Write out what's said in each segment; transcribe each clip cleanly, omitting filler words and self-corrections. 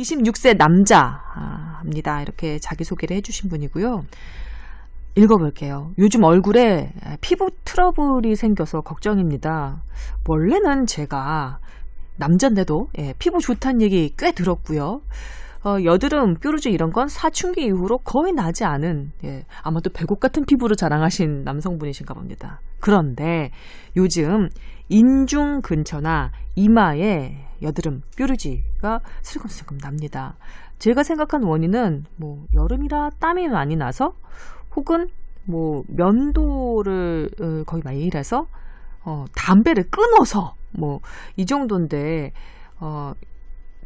26세 남자입니다. 이렇게 자기소개를 해주신 분이고요. 읽어볼게요. 요즘 얼굴에 피부 트러블이 생겨서 걱정입니다. 원래는 제가 남잔데도 피부 좋다는 얘기 꽤 들었고요. 여드름, 뾰루지 이런 건 사춘기 이후로 거의 나지 않은 아마도 배꼽 같은 피부를 자랑하신 남성분이신가 봅니다. 그런데 요즘 인중 근처나 이마에 여드름, 뾰루지가 슬금슬금 납니다. 제가 생각한 원인은 여름이라 땀이 많이 나서 혹은 면도를 거의 매일 해서 담배를 끊어서 이 정도인데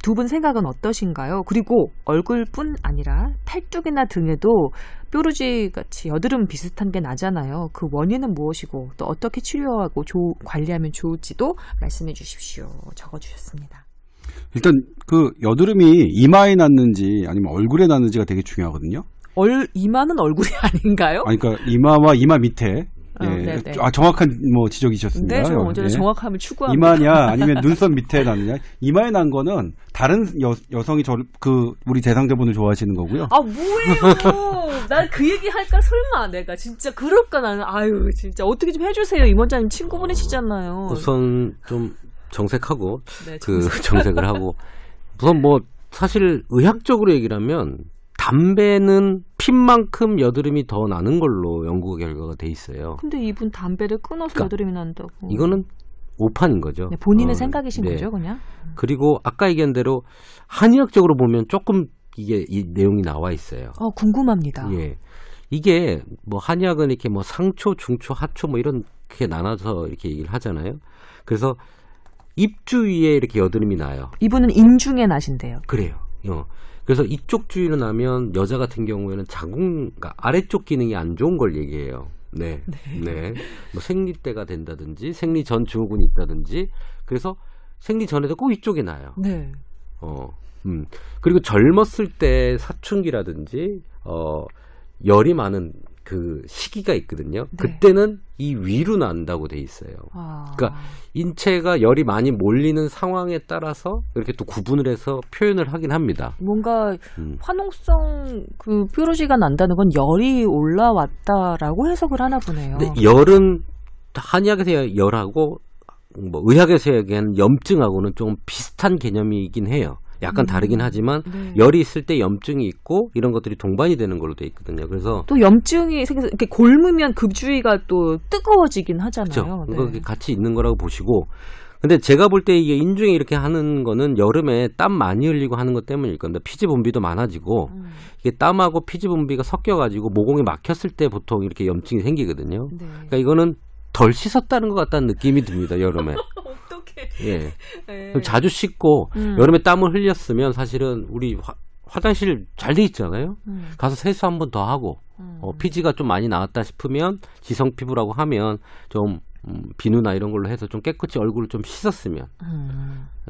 두 분 생각은 어떠신가요? 그리고 얼굴뿐 아니라 팔뚝이나 등에도 뾰루지 같이 여드름 비슷한 게 나잖아요. 그 원인은 무엇이고 또 어떻게 치료하고 관리하면 좋을지도 말씀해 주십시오. 적어주셨습니다. 일단 그 여드름이 이마에 났는지 아니면 얼굴에 났는지가 되게 중요하거든요. 이마는 얼굴이 아닌가요? 그러니까 이마와 이마 밑에. 정확한 지적이셨습니다. 네, 저는 언제나 정확함을 추구합니다. 이마냐 아니면 눈썹 밑에 났느냐. 이마에 난 거는 다른 여성이 우리 대상자분을 좋아하시는 거고요. 뭐예요? 난 그 얘기 할까 설마 내가 진짜 그럴까 나는. 진짜 어떻게 좀 해주세요. 임원장님 친구분이시잖아요. 우선 좀 정색하고 정색을 하고 우선 사실 의학적으로 얘기를 하면 담배는 핀만큼 여드름이 더 나는 걸로 연구 결과가 돼 있어요. 근데 이분 담배를 끊어서 여드름이 난다고. 이거는 오판인 거죠. 네, 본인의 생각이신 거죠, 그냥. 그리고 아까 얘기한 대로 한의학적으로 보면 조금 이 내용이 나와 있어요. 궁금합니다. 예. 이게 한의학은 이렇게 상초, 중초, 하초 이렇게 나눠서 이렇게 얘기를 하잖아요. 그래서 입 주위에 이렇게 여드름이 나요. 이분은 인중에 나신대요. 그래요. 그래서 이쪽 주위로 나면 여자 같은 경우에는 그러니까 아래쪽 기능이 안 좋은 걸 얘기해요. 네. 생리 때가 된다든지 생리 전 증후군이 있다든지 그래서 생리 전에도 꼭 이쪽에 나요. 네. 그리고 젊었을 때 사춘기라든지 열이 많은 그 시기가 있거든요. 네. 그때는 이 위로 난다고 돼 있어요. 그러니까 인체가 열이 많이 몰리는 상황에 따라서 이렇게 또 구분을 해서 표현을 하긴 합니다. 뭔가 화농성 뾰루지가 난다는 건 열이 올라왔다라고 해석을 하나 보네요. 근데 열은 한의학에서 열하고 의학에서 얘기하는 염증하고는 좀 비슷한 개념이긴 해요. 약간 다르긴 하지만 열이 있을 때 염증이 있고 이런 것들이 동반이 되는 걸로 돼 있거든요. 그래서 또 염증이 생겨서 이렇게 골무면 그 주위가 또 뜨거워지긴 하잖아요. 그렇죠. 네. 같이 있는 거라고 보시고. 근데 제가 볼 때 이게 인중에 이렇게 하는 거는 여름에 땀 많이 흘리고 하는 것 때문일 건데 피지 분비도 많아지고 이게 땀하고 피지 분비가 섞여가지고 모공이 막혔을 때 보통 이렇게 염증이 생기거든요. 네. 그러니까 이거는 덜 씻었다는 것 같다는 느낌이 듭니다. 여름에. 예. 그럼 자주 씻고 여름에 땀을 흘렸으면 사실은 우리 화장실 잘 돼 있잖아요. 가서 세수 한 번 더 하고 피지가 좀 많이 나왔다 싶으면 지성 피부라고 하면 좀 비누나 이런 걸로 해서 좀 깨끗이 얼굴을 좀 씻었으면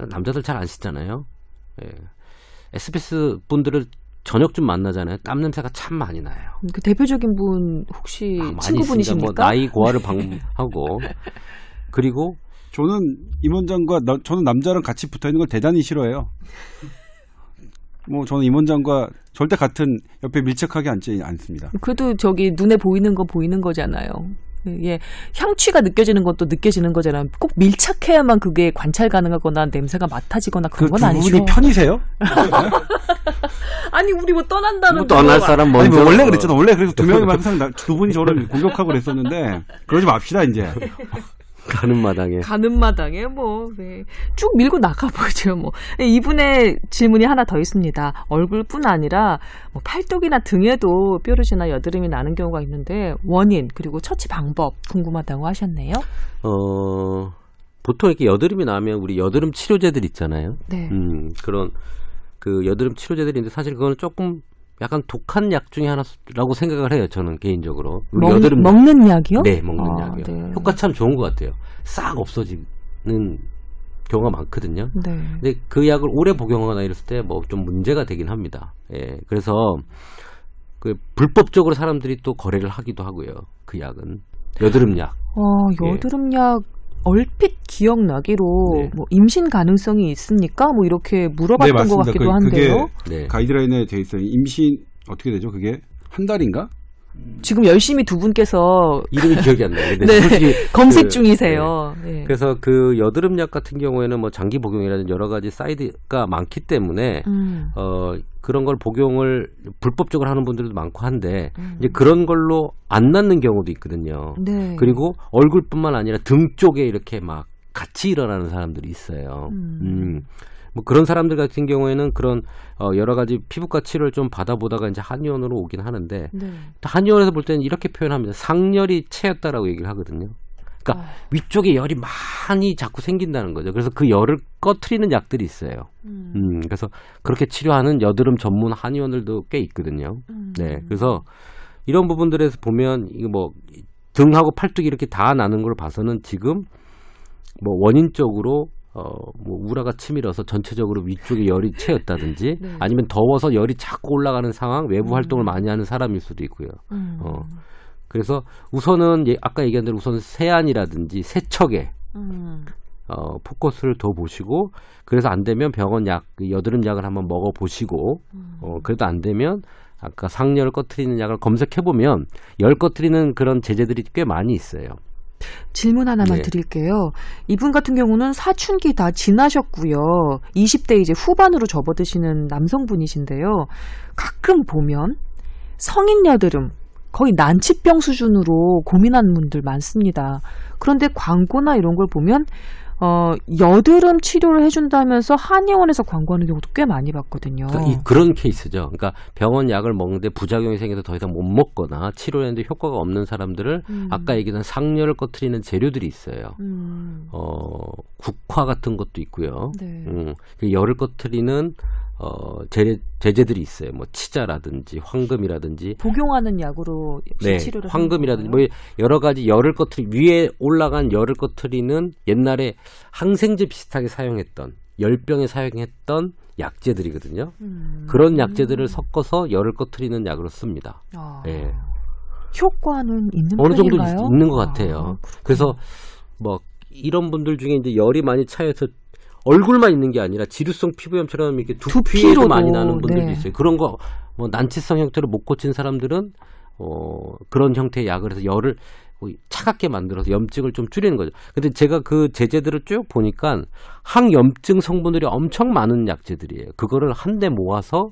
남자들 잘 안 씻잖아요. 예. SBS 분들을 저녁 좀 만나잖아요. 땀 냄새가 참 많이 나요. 그 대표적인 분 혹시 친구분이십니까? 나이 고하를 방하고 그리고 저는 임원장과 저는 남자랑 같이 붙어 있는 걸 대단히 싫어해요. 저는 임원장과 절대 같은 옆에 밀착하게 앉지 않습니다. 그래도 눈에 보이는 거 보이는 거잖아요. 예, 향취가 느껴지는 것도 느껴지는 거잖아요. 꼭 밀착해야만 그게 관찰 가능하거나 냄새가 맡아지거나 그런 건 아니죠. 두 분이 편이세요? 아니 우리 떠난다는 떠날 사람 먼저. 원래 그랬잖아. 원래 그래서 두 명이 항상 두 분이 저를 공격하고 그랬었는데 그러지 맙시다 이제. 가는 마당에 쭉 밀고 나가보죠. 이분의 질문이 하나 더 있습니다. 얼굴뿐 아니라 팔뚝이나 등에도 뾰루지나 여드름이 나는 경우가 있는데 원인 그리고 처치 방법 궁금하다고 하셨네요. 보통 이렇게 여드름이 나면 우리 여드름 치료제들 있잖아요. 네. 그런 그 여드름 치료제들인데 사실 그거는 조금 약간 독한 약 중에 하나라고 생각을 해요. 저는 개인적으로. 먹는 약이요? 네, 먹는 약이요. 네. 효과 참 좋은 것 같아요. 싹 없어지는 경우가 많거든요. 네. 근데 그 약을 오래 복용하거나 이랬을 때 좀 문제가 되긴 합니다. 예, 그래서 그 불법적으로 사람들이 또 거래를 하기도 하고요. 그 약은 여드름 약. 여드름 약 얼핏 기억나기로 네. 뭐 임신 가능성이 있습니까? 뭐 이렇게 물어봤던 것 맞습니다. 같기도 한데요. 그게 네. 가이드라인에 돼 있어요. 임신 어떻게 되죠? 그게 한 달인가? 지금 열심히 두 분께서 이름이 기억이 안 나요. 네, 솔직히 검색 중이세요. 네. 그래서 그 여드름약 같은 경우에는 뭐 장기 복용이라든지 여러 가지 사이드가 많기 때문에 그런 걸 복용을 불법적으로 하는 분들도 많고 한데 이제 그런 걸로 안 낫는 경우도 있거든요. 네. 그리고 얼굴뿐만 아니라 등 쪽에 이렇게 막 같이 일어나는 사람들이 있어요. 뭐 그런 사람들 같은 경우에는 그런 여러 가지 피부과 치료를 좀 받아보다가 이제 한의원으로 오긴 하는데 네. 한의원에서 볼 때는 이렇게 표현합니다. 상열이 채였다라고 얘기를 하거든요. 그러니까 위쪽에 열이 많이 자꾸 생긴다는 거죠. 그래서 그 열을 꺼트리는 약들이 있어요. 그래서 그렇게 치료하는 여드름 전문 한의원들도 꽤 있거든요. 네, 그래서 이런 부분들에서 보면 이거 뭐 등하고 팔뚝이 이렇게 다 나는 걸 봐서는 지금 뭐 원인적으로 뭐 우라가 치밀어서 전체적으로 위쪽에 열이 채였다든지 네. 아니면 더워서 열이 자꾸 올라가는 상황, 외부 활동을 많이 하는 사람일 수도 있고요. 그래서 우선은 아까 얘기한 대로 우선 세안이라든지 세척에 포커스를 더 보시고 그래서 안 되면 병원 약, 여드름 약을 한번 먹어 보시고 그래도 안 되면 아까 상열을 꺼트리는 약을 검색해 보면 열 꺼트리는 그런 제재들이 꽤 많이 있어요. 질문 하나만 네. 드릴게요. 이분 같은 경우는 사춘기 다 지나셨고요. 20대 이제 후반으로 접어드시는 남성분이신데요. 가끔 보면 성인 여드름 거의 난치병 수준으로 고민하는 분들 많습니다. 그런데 광고나 이런 걸 보면 여드름 치료를 해준다면서 한의원에서 광고하는 경우도 꽤 많이 봤거든요. 그러니까 그런 케이스죠. 그러니까 병원 약을 먹는데 부작용이 생겨서 더 이상 못 먹거나 치료했는데 효과가 없는 사람들을 아까 얘기한 상열을 꺼트리는 재료들이 있어요. 국화 같은 것도 있고요. 네. 열을 꺼트리는 제재들이 있어요. 뭐 치자라든지 황금이라든지 복용하는 약으로 네, 치료를 황금이라든지 뭐 여러 가지 열을 위에 올라간 열을 꺼트리는 옛날에 항생제 비슷하게 사용했던 열병에 사용했던 약재들이거든요. 그런 약재들을 섞어서 열을 꺼트리는 약으로 씁니다. 네. 효과는 있는 어느 정도 편인가요? 있는 것 같아요. 그래서 뭐 이런 분들 중에 이제 열이 많이 차여서 얼굴만 있는 게 아니라 지루성 피부염처럼 이렇게 두피에도 많이 나는 분들도 네. 있어요. 그런 거 뭐 난치성 형태로 못 고친 사람들은 그런 형태의 약을 해서 열을 차갑게 만들어서 염증을 좀 줄이는 거죠. 근데 제가 그 제재들을 쭉 보니까 항염증 성분들이 엄청 많은 약재들이에요. 그거를 한데 모아서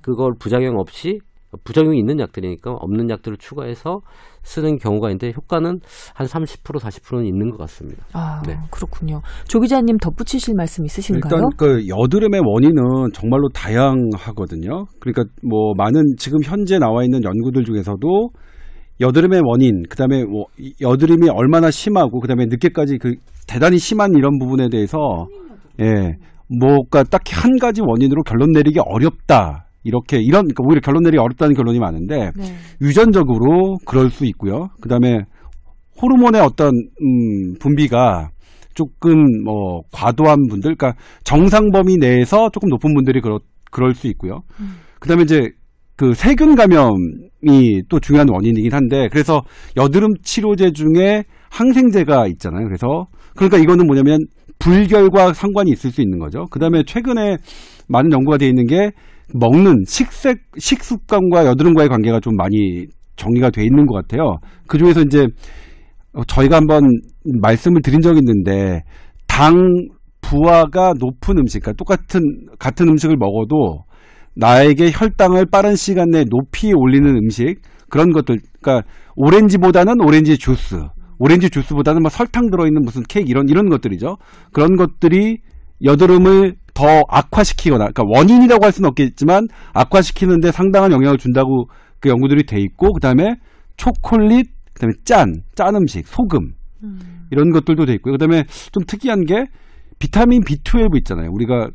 그걸 부작용이 있는 약들이니까 없는 약들을 추가해서 쓰는 경우가 있는데 효과는 한 30% 40%는 있는 것 같습니다. 네. 그렇군요. 조 기자님 덧붙이실 말씀 있으신가요? 일단 그 여드름의 원인은 정말로 다양하거든요. 그러니까 뭐 많은 지금 현재 나와 있는 연구들 중에서도 여드름의 원인, 그다음에 뭐 여드름이 얼마나 심하고 그다음에 늦게까지 그 대단히 심한 이런 부분에 대해서 뭐가 딱히 한 가지 원인으로 결론 내리기 어렵다. 그러니까 오히려 결론 내리기 어렵다는 결론이 많은데 네. 유전적으로 그럴 수 있고요. 그다음에 호르몬의 어떤 분비가 조금 뭐 과도한 분들, 그러니까 정상 범위 내에서 조금 높은 분들이 그럴 수 있고요. 그다음에 이제 그 세균 감염이 또 중요한 원인이긴 한데 그래서 여드름 치료제 중에 항생제가 있잖아요. 그러니까 이거는 뭐냐면 불결과 상관이 있을 수 있는 거죠. 그다음에 최근에 많은 연구가 되어 있는 게 먹는 식습관과 여드름과의 관계가 좀 많이 정리가 돼 있는 것 같아요. 그 중에서 이제 저희가 한번 말씀을 드린 적이 있는데 당 부하가 높은 음식, 그러니까 같은 음식을 먹어도 나에게 혈당을 빠른 시간 내에 높이 올리는 음식, 그런 것들, 그러니까 오렌지보다는 오렌지 주스보다는 뭐 설탕 들어있는 무슨 케이크 이런 것들이죠. 그런 것들이 여드름을 더 악화시키거나, 그러니까 원인이라고 할 수는 없겠지만 악화시키는데 상당한 영향을 준다고 그 연구들이 돼 있고, 그다음에 초콜릿, 그다음에 짠 음식, 소금 이런 것들도 돼 있고요. 그다음에 좀 특이한 게 비타민 B12 있잖아요. 우리가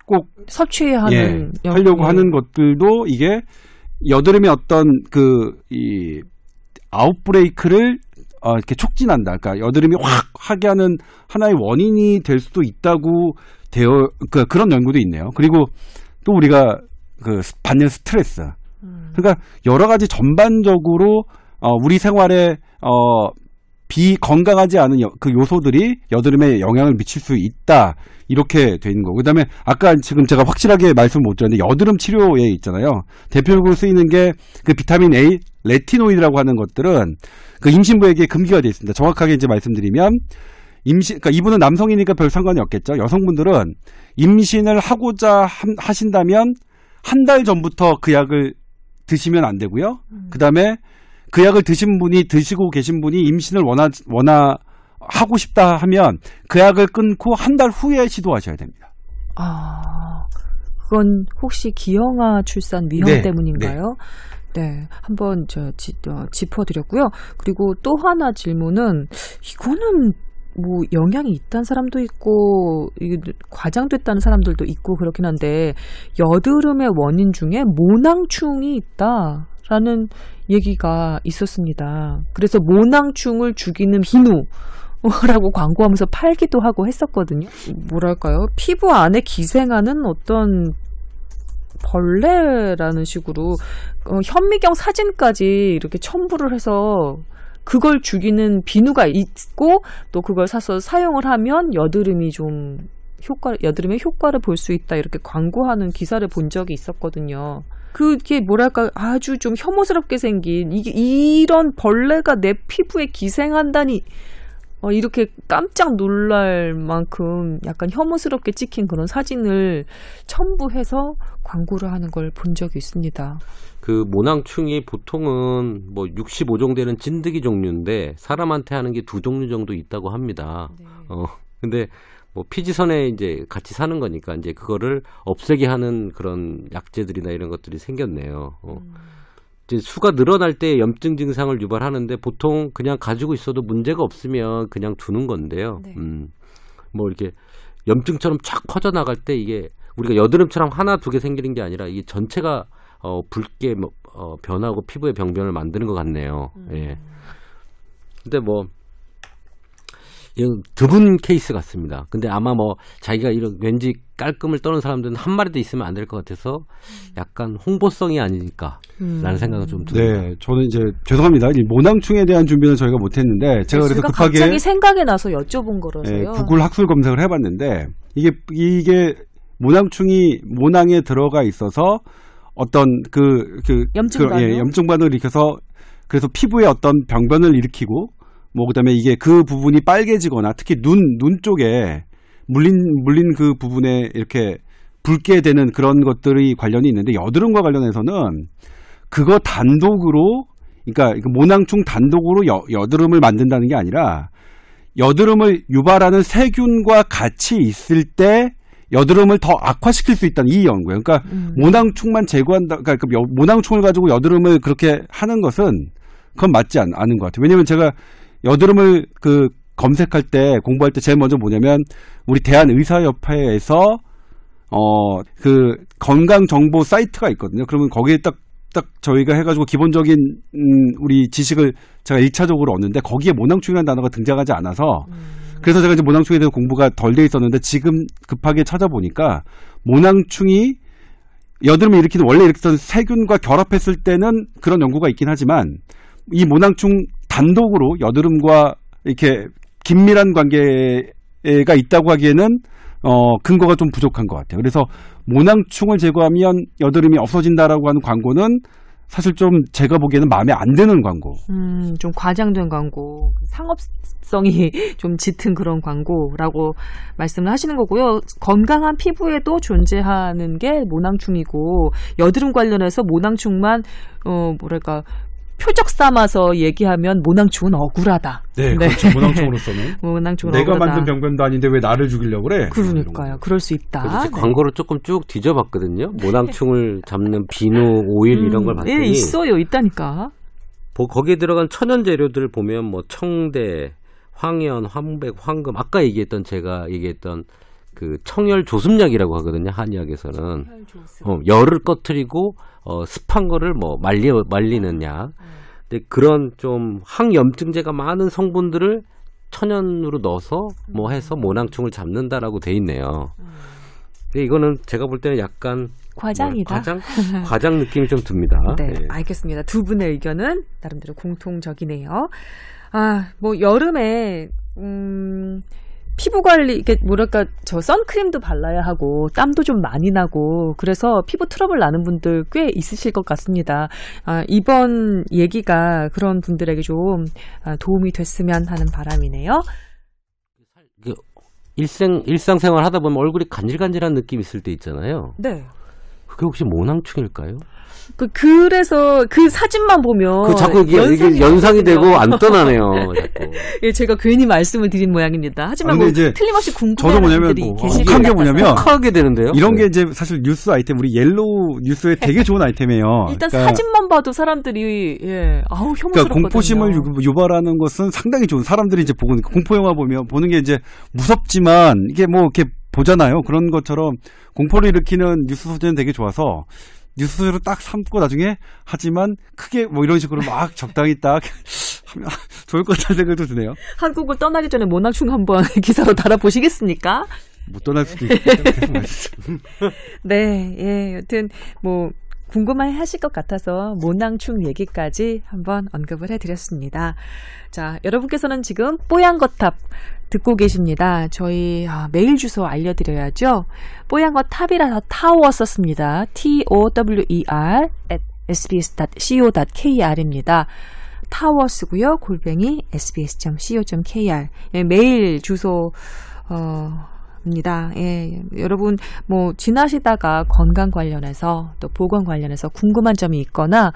꼭 섭취해야 하는 하려고 하는 것들도 이게 여드름의 어떤 이 아웃브레이크를 이렇게 촉진한다. 그러니까 여드름이 확 하게 하는 하나의 원인이 될 수도 있다고 그런 연구도 있네요. 그리고 또 우리가 받는 스트레스. 그러니까 여러 가지 전반적으로 우리 생활에 비건강하지 않은 그 요소들이 여드름에 영향을 미칠 수 있다. 이렇게 돼 있는 거고. 그다음에 아까 지금 제가 확실하게 말씀 못 드렸는데 여드름 치료에 있잖아요. 대표적으로 쓰이는 게 그 비타민 A, 레티노이드라고 하는 것들은 그 임신부에게 금기가 돼 있습니다. 정확하게 이제 말씀드리면 그러니까 이분은 남성이니까 별 상관이 없겠죠. 여성분들은 임신을 하고자 하신다면 한 달 전부터 그 약을 드시면 안 되고요. 그다음에 그 약을 드시고 계신 분이 임신을 하고 싶다 하면 그 약을 끊고 한 달 후에 시도하셔야 됩니다. 그건 혹시 기형아 출산 위험 네, 때문인가요? 네, 한번 짚어드렸고요. 그리고 또 하나 질문은 이거는 뭐 영향이 있다는 사람도 있고 이게 과장됐다는 사람들도 있고 그렇긴 한데 여드름의 원인 중에 모낭충이 있다라는 얘기가 있었습니다. 그래서 모낭충을 죽이는 비누라고 광고하면서 팔기도 하고 했었거든요. 뭐랄까요? 피부 안에 기생하는 어떤 벌레라는 식으로 현미경 사진까지 이렇게 첨부를 해서 그걸 죽이는 비누가 있고 또 그걸 사서 사용을 하면 여드름의 효과를 볼 수 있다 이렇게 광고하는 기사를 본 적이 있었거든요. 그게 뭐랄까 아주 좀 혐오스럽게 생긴 이런 벌레가 내 피부에 기생한다니 이렇게 깜짝 놀랄 만큼 약간 혐오스럽게 찍힌 그런 사진을 첨부해서 광고를 하는 걸 본 적이 있습니다. 그 모낭충이 보통은 뭐 65종 되는 진드기 종류인데 사람한테 하는 게 2종류 정도 있다고 합니다. 네. 근데 뭐 피지선에 이제 같이 사는 거니까 이제 그거를 없애게 하는 그런 약재들이나 이런 것들이 생겼네요. 이제 수가 늘어날 때 염증 증상을 유발하는데 보통 그냥 가지고 있어도 문제가 없으면 그냥 두는 건데요. 네. 뭐 이렇게 염증처럼 쫙 퍼져나갈 때 이게 우리가 여드름처럼 하나 두 개 생기는 게 아니라 이게 전체가 붉게 변하고 피부의 병변을 만드는 것 같네요. 예. 근데 뭐 드문 케이스 같습니다. 근데 아마 뭐 자기가 이런 왠지 깔끔을 떠는 사람들은 한 마리도 있으면 안 될 것 같아서 약간 홍보성이 아닐까라는 생각은 좀 듭니다. 네, 저는 이제 죄송합니다. 이 모낭충에 대한 준비는 저희가 못했는데 제가 그래서 급하게 갑자기 생각이 나서 여쭤본 거라서요. 구글 학술 검색을 해봤는데 이게 모낭충이 모낭에 들어가 있어서 어떤 염증 반응을 일으켜서 그래서 피부에 어떤 병변을 일으키고 뭐 그다음에 이게 그 부분이 빨개지거나 특히 눈 쪽에 물린 그 부분에 이렇게 붉게 되는 그런 것들이 관련이 있는데 여드름과 관련해서는 그거 단독으로 그러니까 모낭충 단독으로 여드름을 만든다는 게 아니라 여드름을 유발하는 세균과 같이 있을 때 여드름을 더 악화시킬 수 있다는 이 연구예요. 그러니까 모낭충만 제거한다. 그러니까 모낭충을 가지고 여드름을 그렇게 하는 것은 그건 맞지 않은 것 같아요. 왜냐하면 제가 여드름을 검색할 때 공부할 때 제일 먼저 뭐냐면 우리 대한의사협회에서 그 건강 정보 사이트가 있거든요. 그러면 거기에 딱 저희가 해가지고 기본적인 우리 지식을 제가 1차적으로 얻는데 거기에 모낭충이라는 단어가 등장하지 않아서 그래서 제가 이제 모낭충에 대해서 공부가 덜 돼 있었는데 지금 급하게 찾아보니까 모낭충이 여드름을 일으키는 원래 일으키던 세균과 결합했을 때는 그런 연구가 있긴 하지만 이 모낭충 단독으로 여드름과 이렇게 긴밀한 관계가 있다고 하기에는 근거가 좀 부족한 것 같아요. 그래서 모낭충을 제거하면 여드름이 없어진다라고 하는 광고는 사실 좀 제가 보기에는 마음에 안 드는 광고. 좀 과장된 광고, 상업성이 좀 짙은 그런 광고라고 말씀을 하시는 거고요. 건강한 피부에도 존재하는 게 모낭충이고 여드름 관련해서 모낭충만 뭐랄까 표적 삼아서 얘기하면 모낭충은 억울하다. 네, 그렇죠. 모낭충으로서는. 모낭충은 내가 억울하다. 만든 병변도 아닌데 왜 나를 죽이려고 그래? 그러니까요. 그럴 수 있다. 그래서 광고를 조금 쭉 뒤져봤거든요. 모낭충을 잡는 비누, 오일 이런 걸 봤더니 예, 있어요. 있다니까. 거기에 들어간 천연 재료들을 보면 뭐 청대, 황연, 황백, 황금 아까 제가 얘기했던 그 청열 조습약이라고 하거든요. 한의학에서는 열을 꺼트리고 습한 거를 뭐 말리는 약. 근데 그런 좀 항염증제가 많은 성분들을 천연으로 넣어서 뭐 해서 모낭충을 잡는다라고 돼 있네요. 근데 이거는 제가 볼 때는 약간 과장이다. 과장 느낌이 좀 듭니다. 네, 알겠습니다. 두 분의 의견은 나름대로 공통적이네요. 뭐 여름에 피부 관리, 이게 뭐랄까, 저 선크림도 발라야 하고, 땀도 좀 많이 나고, 그래서 피부 트러블 나는 분들 꽤 있으실 것 같습니다. 이번 얘기가 그런 분들에게 좀 도움이 됐으면 하는 바람이네요. 일상생활 하다 보면 얼굴이 간질간질한 느낌 있을 때 있잖아요. 네. 그게 혹시 모낭충일까요? 그래서 그 사진만 보면 자꾸 이게 연상이 되고 안 떠나네요. 자꾸. 예, 제가 괜히 말씀을 드린 모양입니다. 하지만 뭐 이제 틀림없이 궁금해하는 저도 뭐냐면 분들이 계실 혹한 게 것 같아서. 뭐냐면 하게 되는데요. 이런 게 이제 사실 뉴스 아이템, 우리 옐로우 뉴스에 되게 좋은 아이템이에요. 일단 그러니까, 사진만 봐도 사람들이 혐오스럽거든요. 그러니까 공포심을 유발하는 것은 상당히 좋은, 사람들이 이제 보고 공포 영화 보는 게 이제 무섭지만 이게 뭐 이렇게 보잖아요. 그런 것처럼 공포를 일으키는 뉴스 소재는 되게 좋아서 뉴스 소재로 딱 삼고 나중에 하지만 크게 뭐 이런 식으로 막 적당히 딱 하면 좋을 것 같다는 생각도 드네요. 한국을 떠나기 전에 모낭충 한번 기사로 달아보시겠습니까? 못 떠날 수도 있겠다. 네, 예, 여튼 뭐 궁금해 하실 것 같아서 모낭충 얘기까지 한번 언급을 해드렸습니다. 자, 여러분께서는 지금 뽀얀거탑 듣고 계십니다. 저희 메일 주소 알려드려야죠. 뽀얀거탑이라서 타워 썼습니다. TOWER sbs.co.kr입니다. 타워 쓰고요. @sbs.co.kr 메일 주소 입니다. 예, 여러분 뭐 지나시다가 건강 관련해서 또 보건 관련해서 궁금한 점이 있거나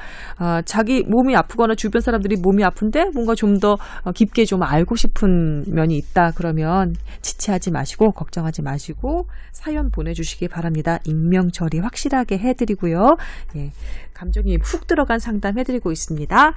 자기 몸이 아프거나 주변 사람들이 몸이 아픈데 뭔가 좀 더 깊게 좀 알고 싶은 면이 있다 그러면 지체하지 마시고 걱정하지 마시고 사연 보내주시기 바랍니다. 익명 처리 확실하게 해드리고요. 예, 감정이 훅 들어간 상담 해드리고 있습니다.